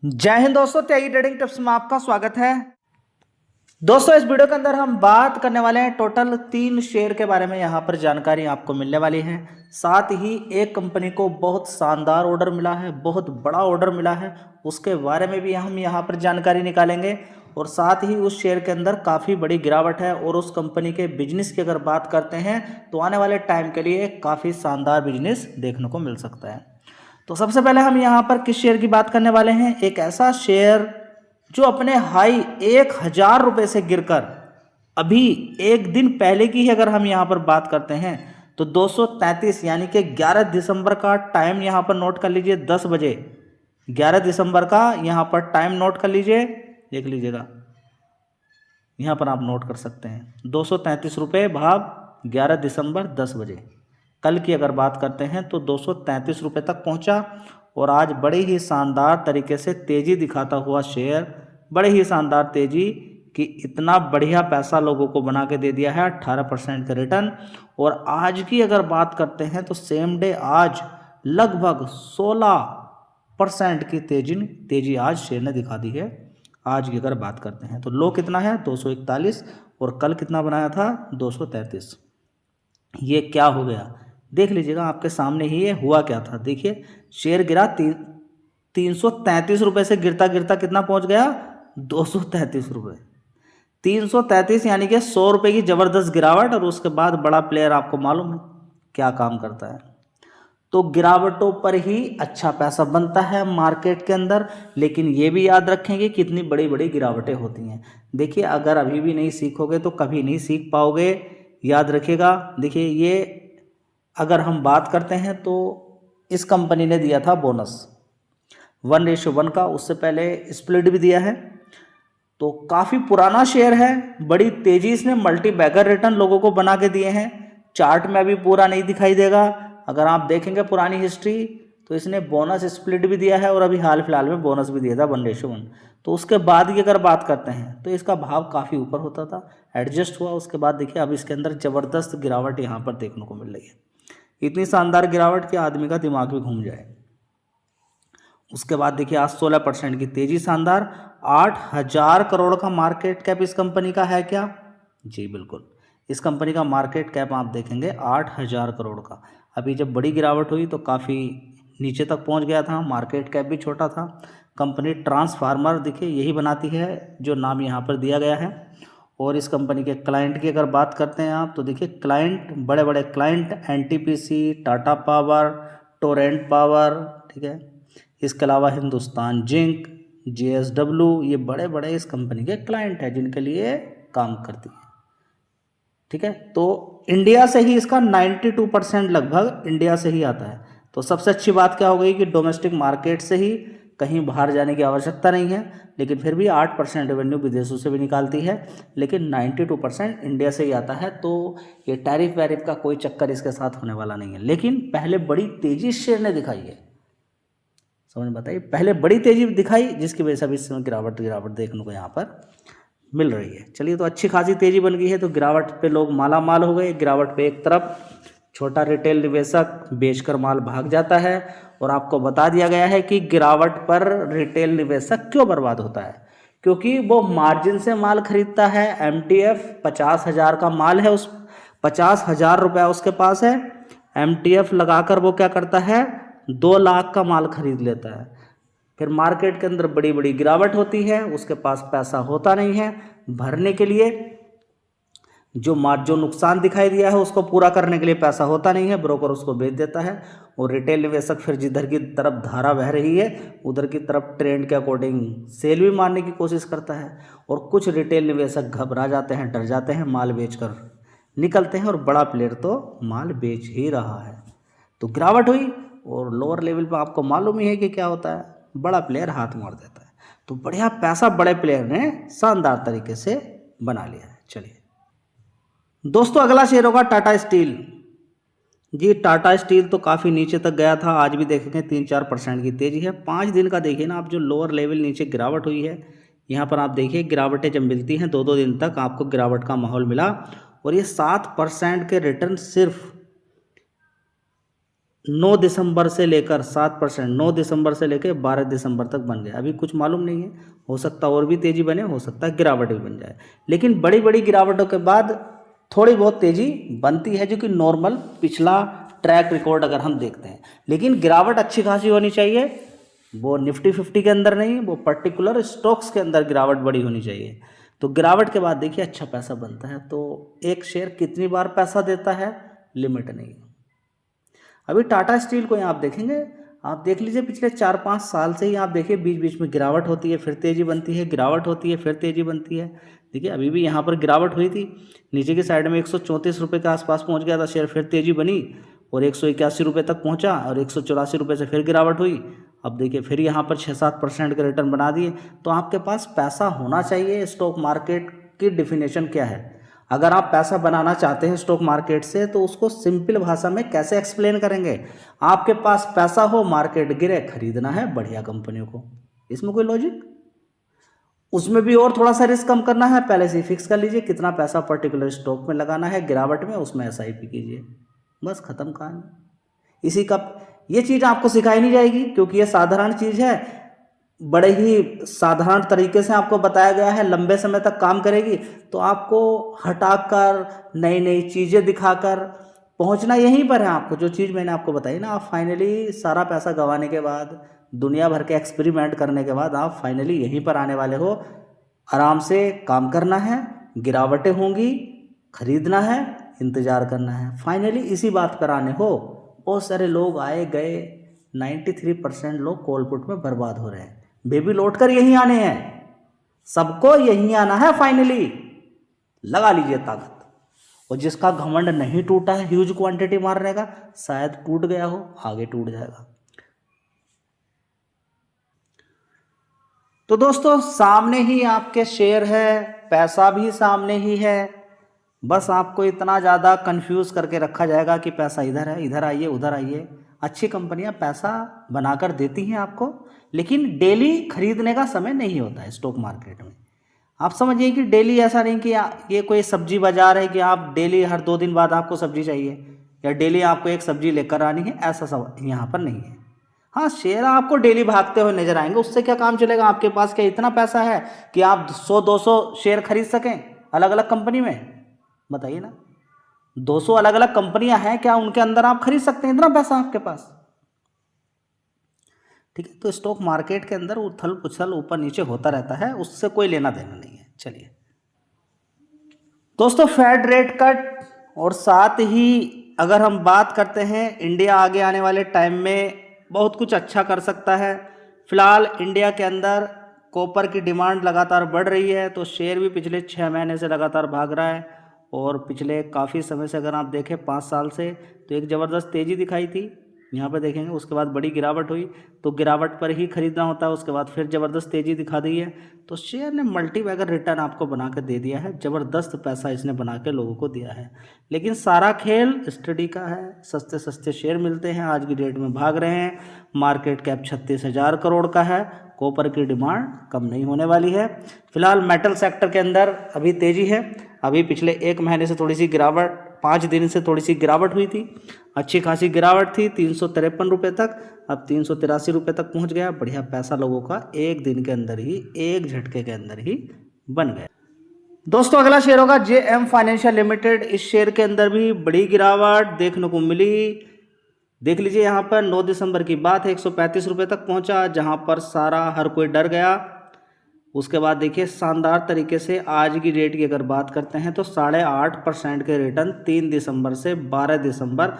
जय हिंद दोस्तों, त्यागी trading tips में आपका स्वागत है। दोस्तों, इस वीडियो के अंदर हम बात करने वाले हैं टोटल 3 शेयर के बारे में। यहाँ पर जानकारी आपको मिलने वाली है। साथ ही एक कंपनी को बहुत शानदार ऑर्डर मिला है, बहुत बड़ा ऑर्डर मिला है, उसके बारे में भी हम यहाँ पर जानकारी निकालेंगे। और साथ ही उस शेयर के अंदर काफ़ी बड़ी गिरावट है और उस कंपनी के बिजनेस की अगर बात करते हैं तो आने वाले टाइम के लिए काफ़ी शानदार बिजनेस देखने को मिल सकता है। तो सबसे पहले हम यहाँ पर किस शेयर की बात करने वाले हैं? एक ऐसा शेयर जो अपने हाई 1000 रुपये से गिरकर अभी एक दिन पहले की ही अगर हम यहाँ पर बात करते हैं तो 233 यानी कि 11 दिसंबर का टाइम यहाँ पर नोट कर लीजिए। 10 बजे 11 दिसंबर का यहाँ पर टाइम नोट कर लीजिए, देख लीजिएगा, यहाँ पर आप नोट कर सकते हैं 233 रुपये भाव 11 दिसंबर 10 बजे। कल की अगर बात करते हैं तो 233 रुपये तक पहुंचा और आज बड़े ही शानदार तरीके से तेज़ी दिखाता हुआ शेयर, बड़े ही शानदार तेज़ी कि इतना बढ़िया पैसा लोगों को बना के दे दिया है, 18% का रिटर्न। और आज की अगर बात करते हैं तो सेम डे आज लगभग 16% की तेज़ी आज शेयर ने दिखा दी है। आज की अगर बात करते हैं तो लो कितना है 241 और कल कितना बनाया था 233। ये क्या हो गया देख लीजिएगा, आपके सामने ही ये हुआ क्या था। देखिए, शेयर गिरा 333 रुपये से गिरता गिरता कितना पहुंच गया 233 रुपये। 333 यानी कि 100 रुपये की ज़बरदस्त गिरावट। और उसके बाद बड़ा प्लेयर आपको मालूम है क्या काम करता है, तो गिरावटों पर ही अच्छा पैसा बनता है मार्केट के अंदर। लेकिन ये भी याद रखेंगे कितनी बड़ी बड़ी गिरावटें होती हैं। देखिए, अगर अभी भी नहीं सीखोगे तो कभी नहीं सीख पाओगे, याद रखिएगा। देखिए, ये अगर हम बात करते हैं तो इस कंपनी ने दिया था बोनस 1:1 का, उससे पहले स्प्लिट भी दिया है। तो काफ़ी पुराना शेयर है, बड़ी तेज़ी इसने मल्टी बैगर रिटर्न लोगों को बना के दिए हैं। चार्ट में अभी पूरा नहीं दिखाई देगा, अगर आप देखेंगे पुरानी हिस्ट्री तो इसने बोनस स्प्लिट भी दिया है और अभी हाल फिलहाल में बोनस भी दिया था 1:1। तो उसके बाद की अगर बात करते हैं तो इसका भाव काफ़ी ऊपर होता था, एडजस्ट हुआ। उसके बाद देखिए अब इसके अंदर ज़बरदस्त गिरावट यहाँ पर देखने को मिल रही है, इतनी शानदार गिरावट कि आदमी का दिमाग भी घूम जाए। उसके बाद देखिए आज 16% की तेज़ी शानदार। 8000 करोड़ का मार्केट कैप इस कंपनी का है क्या? जी बिल्कुल, इस कंपनी का मार्केट कैप आप देखेंगे 8000 करोड़ का। अभी जब बड़ी गिरावट हुई तो काफ़ी नीचे तक पहुंच गया था, मार्केट कैप भी छोटा था। कंपनी ट्रांसफार्मर देखिए यही बनाती है जो नाम यहाँ पर दिया गया है। और इस कंपनी के क्लाइंट की अगर बात करते हैं आप तो देखिए क्लाइंट, बड़े बड़े client NTPC, Tata power, Torrent power, ठीक है, इसके अलावा हिंदुस्तान जिंक, जेएसडब्ल्यू, ये बड़े बड़े इस कंपनी के क्लाइंट हैं जिनके लिए काम करती है। ठीक है, तो इंडिया से ही इसका 92% लगभग इंडिया से ही आता है। तो सबसे अच्छी बात क्या हो गई कि डोमेस्टिक मार्केट से ही, कहीं बाहर जाने की आवश्यकता नहीं है। लेकिन फिर भी 8% रेवेन्यू विदेशों से भी निकालती है, लेकिन 92% इंडिया से ही आता है। तो ये टैरिफ वैरिफ का कोई चक्कर इसके साथ होने वाला नहीं है। लेकिन पहले बड़ी तेजी शेयर ने दिखाई है, समझ बताइए, पहले बड़ी तेजी दिखाई जिसकी वजह से अभी इस समय गिरावट देखने को यहाँ पर मिल रही है। चलिए, तो अच्छी खासी तेजी बन गई है, तो गिरावट पे लोग माला माल हो गए। गिरावट पे एक तरफ छोटा रिटेल निवेशक बेचकर माल भाग जाता है और आपको बता दिया गया है कि गिरावट पर रिटेल निवेशक क्यों बर्बाद होता है, क्योंकि वो मार्जिन से माल खरीदता है। एमटीएफ 50,000 का माल है, उस 50,000 रुपया उसके पास है। एमटीएफ लगाकर वो क्या करता है 2 लाख का माल खरीद लेता है। फिर मार्केट के अंदर बड़ी बड़ी गिरावट होती है, उसके पास पैसा होता नहीं है भरने के लिए, जो नुकसान दिखाई दिया है उसको पूरा करने के लिए पैसा होता नहीं है, ब्रोकर उसको बेच देता है। और रिटेल निवेशक फिर जिधर की तरफ धारा बह रही है उधर की तरफ ट्रेंड के अकॉर्डिंग सेल भी मारने की कोशिश करता है। और कुछ रिटेल निवेशक घबरा जाते हैं, डर जाते हैं, माल बेचकर निकलते हैं और बड़ा प्लेयर तो माल बेच ही रहा है। तो गिरावट हुई और लोअर लेवल पर आपको मालूम ही है कि क्या होता है, बड़ा प्लेयर हाथ मार देता है। तो बढ़िया पैसा बड़े प्लेयर ने शानदार तरीके से बना लिया है। चलिए दोस्तों, अगला शेयर होगा टाटा स्टील। जी, टाटा स्टील तो काफ़ी नीचे तक गया था, आज भी देखेंगे 3-4% की तेज़ी है। 5 दिन का देखिए ना आप, जो लोअर लेवल नीचे गिरावट हुई है यहाँ पर आप देखिए, गिरावटें जब मिलती हैं 2-2 दिन तक आपको गिरावट का माहौल मिला। और ये 7% के रिटर्न सिर्फ 9 दिसंबर से लेकर 7%, 9 दिसंबर से लेकर 12 दिसंबर तक बन गया। अभी कुछ मालूम नहीं है, हो सकता है और भी तेज़ी बने, हो सकता है गिरावट भी बन जाए, लेकिन बड़ी बड़ी गिरावटों के बाद थोड़ी बहुत तेज़ी बनती है, जो कि नॉर्मल पिछला ट्रैक रिकॉर्ड अगर हम देखते हैं। लेकिन गिरावट अच्छी खासी होनी चाहिए, वो निफ्टी 50 के अंदर नहीं, वो पर्टिकुलर स्टॉक्स के अंदर गिरावट बड़ी होनी चाहिए। तो गिरावट के बाद देखिए अच्छा पैसा बनता है। तो एक शेयर कितनी बार पैसा देता है, लिमिट नहीं। अभी टाटा स्टील को यहाँ आप देखेंगे, आप देख लीजिए पिछले 4-5 साल से ही आप देखिए बीच बीच में गिरावट होती है, फिर तेज़ी बनती है, गिरावट होती है, फिर तेज़ी बनती है। देखिए अभी भी यहाँ पर गिरावट हुई थी, नीचे की साइड में 134 रुपये के आसपास पहुँच गया था शेयर, फिर तेज़ी बनी और 181 रुपये तक पहुँचा और 184 रुपये से फिर गिरावट हुई। अब देखिए फिर यहाँ पर 6-7% के रिटर्न बना दिए। तो आपके पास पैसा होना चाहिए। स्टॉक मार्केट की डिफिनेशन क्या है? अगर आप पैसा बनाना चाहते हैं स्टॉक मार्केट से, तो उसको सिंपल भाषा में कैसे एक्सप्लेन करेंगे? आपके पास पैसा हो, मार्केट गिरे, खरीदना है बढ़िया कंपनियों को, इसमें कोई लॉजिक? उसमें भी और थोड़ा सा रिस्क कम करना है, पहले से फिक्स कर लीजिए कितना पैसा पर्टिकुलर स्टॉक में लगाना है, गिरावट में उसमें एसआईपी कीजिए, बस खत्म कहानी। इसी का ये चीज़ आपको सिखाई नहीं जाएगी, क्योंकि ये साधारण चीज़ है, बड़े ही साधारण तरीके से आपको बताया गया है, लंबे समय तक काम करेगी। तो आपको हटाकर नई नई चीज़ें दिखाकर पहुंचना यहीं पर है। आपको जो चीज़ मैंने आपको बताई ना, आप फाइनली सारा पैसा गंवाने के बाद, दुनिया भर के एक्सपेरिमेंट करने के बाद आप फाइनली यहीं पर आने वाले हो। आराम से काम करना है, गिरावटें होंगी, खरीदना है, इंतज़ार करना है, फाइनली इसी बात पर आने हो। बहुत सारे लोग आए गए, 93% लोग कॉल पुट में बर्बाद हो रहे हैं। बेबी लौट कर यहीं आने हैं, सबको यहीं आना है फाइनली। लगा लीजिए ताकत। और जिसका घमंड नहीं टूटा है ह्यूज क्वांटिटी मारने का, शायद टूट गया हो, आगे टूट जाएगा। तो दोस्तों सामने ही आपके शेयर है, पैसा भी सामने ही है, बस आपको इतना ज़्यादा कंफ्यूज करके रखा जाएगा कि पैसा इधर है, इधर आइए, उधर आइए। अच्छी कंपनियां पैसा बनाकर देती हैं आपको, लेकिन डेली खरीदने का समय नहीं होता है स्टॉक मार्केट में। आप समझिए कि डेली ऐसा नहीं कि ये कोई सब्जी बाजार है कि आप डेली हर 2 दिन बाद आपको सब्जी चाहिए या डेली आपको एक सब्जी लेकर आनी है, ऐसा सब यहाँ पर नहीं है। हाँ, शेयर आपको डेली भागते हुए नजर आएंगे, उससे क्या काम चलेगा? आपके पास क्या इतना पैसा है कि आप 100-200 शेयर खरीद सकें अलग अलग कंपनी में? बताइए ना, 200 अलग अलग कंपनियां हैं, क्या उनके अंदर आप खरीद सकते हैं? इतना पैसा आपके पास? ठीक है, तो स्टॉक मार्केट के अंदर उथल पुथल ऊपर नीचे होता रहता है, उससे कोई लेना देना नहीं है। चलिए दोस्तों, फेड रेट कट और साथ ही अगर हम बात करते हैं, इंडिया आगे आने वाले टाइम में बहुत कुछ अच्छा कर सकता है। फिलहाल इंडिया के अंदर कॉपर की डिमांड लगातार बढ़ रही है, तो शेयर भी पिछले 6 महीने से लगातार भाग रहा है और पिछले काफ़ी समय से अगर आप देखें 5 साल से, तो एक ज़बरदस्त तेज़ी दिखाई थी, यहाँ पे देखेंगे। उसके बाद बड़ी गिरावट हुई, तो गिरावट पर ही खरीदना होता है। उसके बाद फिर ज़बरदस्त तेज़ी दिखा दी है, तो शेयर ने मल्टी बैगर रिटर्न आपको बना के दे दिया है, ज़बरदस्त पैसा इसने बना के लोगों को दिया है। लेकिन सारा खेल स्टडी का है, सस्ते सस्ते शेयर मिलते हैं, आज की डेट में भाग रहे हैं। मार्केट कैप 36,000 करोड़ का है, कॉपर की डिमांड कम नहीं होने वाली है। फिलहाल मेटल सेक्टर के अंदर अभी तेज़ी है, अभी पिछले 1 महीने से थोड़ी सी गिरावट, 5 दिन से थोड़ी सी गिरावट हुई थी, अच्छी खासी गिरावट थी 353 रुपये तक, अब 383 रुपये तक पहुंच गया। बढ़िया पैसा लोगों का एक दिन के अंदर ही, एक झटके के अंदर ही बन गया। दोस्तों अगला शेयर होगा JM फाइनेंशियल लिमिटेड। इस शेयर के अंदर भी बड़ी गिरावट देखने को मिली। देख लीजिए यहाँ पर 9 दिसंबर की बात है, 135 रुपये तक पहुँचा, जहाँ पर सारा हर कोई डर गया। उसके बाद देखिए शानदार तरीके से आज की डेट की अगर बात करते हैं तो 8.5% के रिटर्न 3 दिसंबर से 12 दिसंबर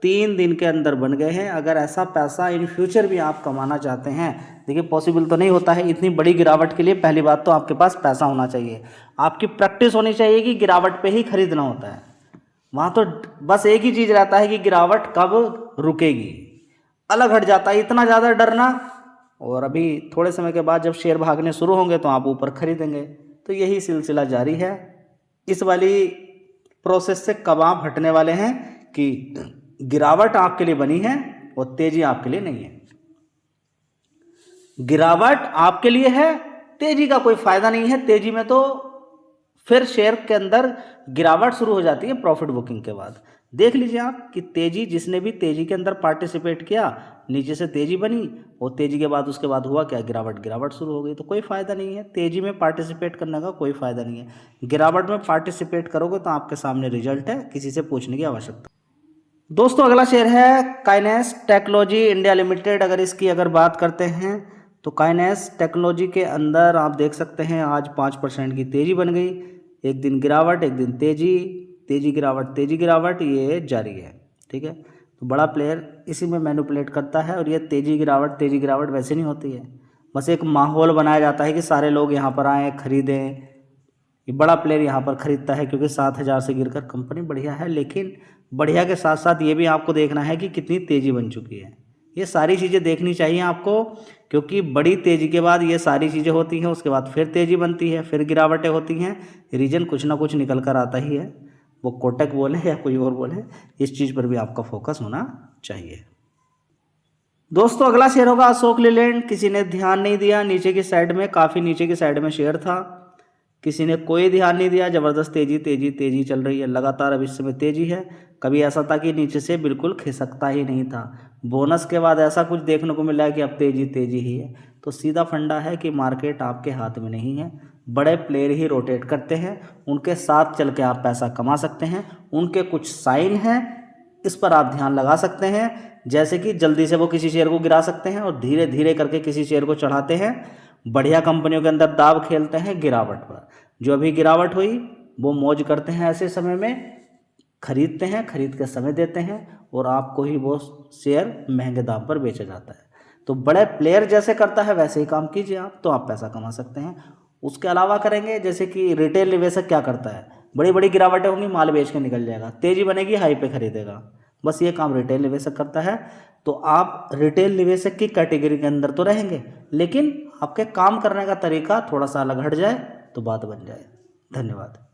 3 दिन के अंदर बन गए हैं। अगर ऐसा पैसा इन फ्यूचर भी आप कमाना चाहते हैं, देखिए पॉसिबल तो नहीं होता है इतनी बड़ी गिरावट के लिए। पहली बात तो आपके पास पैसा होना चाहिए, आपकी प्रैक्टिस होनी चाहिए कि गिरावट पे ही खरीदना होता है। वहाँ तो बस एक ही चीज़ रहता है कि गिरावट कब रुकेगी, अलग हट जाता है इतना ज़्यादा डरना। और अभी थोड़े समय के बाद जब शेयर भागने शुरू होंगे तो आप ऊपर खरीदेंगे। तो यही सिलसिला जारी है। इस वाली प्रोसेस से कब आप हटने वाले हैं कि गिरावट आपके लिए बनी है और तेजी आपके लिए नहीं है। गिरावट आपके लिए है, तेजी का कोई फायदा नहीं है। तेजी में तो फिर शेयर के अंदर गिरावट शुरू हो जाती है प्रॉफिट बुकिंग के बाद, देख लीजिए आप कि तेजी, जिसने भी तेजी के अंदर पार्टिसिपेट किया नीचे से तेजी बनी, और तेजी के बाद उसके बाद हुआ क्या, गिरावट शुरू हो गई। तो कोई फ़ायदा नहीं है तेजी में पार्टिसिपेट करने का, कोई फ़ायदा नहीं है। गिरावट में पार्टिसिपेट करोगे तो आपके सामने रिजल्ट है, किसी से पूछने की आवश्यकता। दोस्तों अगला शेयर है काइनेस टेक्नोलॉजी इंडिया लिमिटेड। अगर इसकी बात करते हैं तो काइनेस टेक्नोलॉजी के अंदर आप देख सकते हैं आज 5% की तेज़ी बन गई। एक दिन गिरावट, एक दिन तेज़ी गिरावट ये जारी है। ठीक है, तो बड़ा प्लेयर इसी में मैनिपुलेट करता है, और ये तेज़ी गिरावट वैसे नहीं होती है। बस एक माहौल बनाया जाता है कि सारे लोग यहाँ पर आएँ, खरीदें। ये बड़ा प्लेयर यहाँ पर खरीदता है क्योंकि 7,000 से गिरकर कंपनी बढ़िया है, लेकिन बढ़िया के साथ साथ ये भी आपको देखना है कि कितनी तेज़ी बन चुकी है। ये सारी चीज़ें देखनी चाहिए आपको, क्योंकि बड़ी तेज़ी के बाद ये सारी चीज़ें होती हैं, उसके बाद फिर तेज़ी बनती है, फिर गिरावटें होती हैं। रीजन कुछ ना कुछ निकल कर आता ही है, वो कोटक बोले या कोई और बोले, इस चीज़ पर भी आपका फोकस होना चाहिए। दोस्तों अगला शेयर होगा अशोक लीलैंड। किसी ने ध्यान नहीं दिया, नीचे की साइड में, काफ़ी नीचे की साइड में शेयर था, किसी ने कोई ध्यान नहीं दिया। ज़बरदस्त तेज़ी चल रही है लगातार। अब इस समय तेज़ी है, कभी ऐसा था कि नीचे से बिल्कुल खिसकता ही नहीं था। बोनस के बाद ऐसा कुछ देखने को मिला है कि अब तेज़ी ही है। तो सीधा फंडा है कि मार्केट आपके हाथ में नहीं है, बड़े प्लेयर ही रोटेट करते हैं, उनके साथ चल के आप पैसा कमा सकते हैं। उनके कुछ साइन हैं, इस पर आप ध्यान लगा सकते हैं। जैसे कि जल्दी से वो किसी शेयर को गिरा सकते हैं और धीरे धीरे करके किसी शेयर को चढ़ाते हैं। बढ़िया कंपनियों के अंदर दाव खेलते हैं गिरावट पर। जो अभी गिरावट हुई वो मौज करते हैं, ऐसे समय में खरीदते हैं, खरीद के समय देते हैं, और आपको ही वो शेयर महंगे दाम पर बेचा जाता है। तो बड़े प्लेयर जैसे करता है वैसे ही काम कीजिए आप, तो आप पैसा कमा सकते हैं। उसके अलावा करेंगे, जैसे कि रिटेल निवेशक क्या करता है, बड़ी बड़ी गिरावटें होंगी, माल बेच के निकल जाएगा, तेज़ी बनेगी, हाई पे खरीदेगा। बस ये काम रिटेल निवेशक करता है। तो आप रिटेल निवेशक की कैटेगरी के अंदर तो रहेंगे, लेकिन आपके काम करने का तरीका थोड़ा सा अलग हट जाए तो बात बन जाए। धन्यवाद।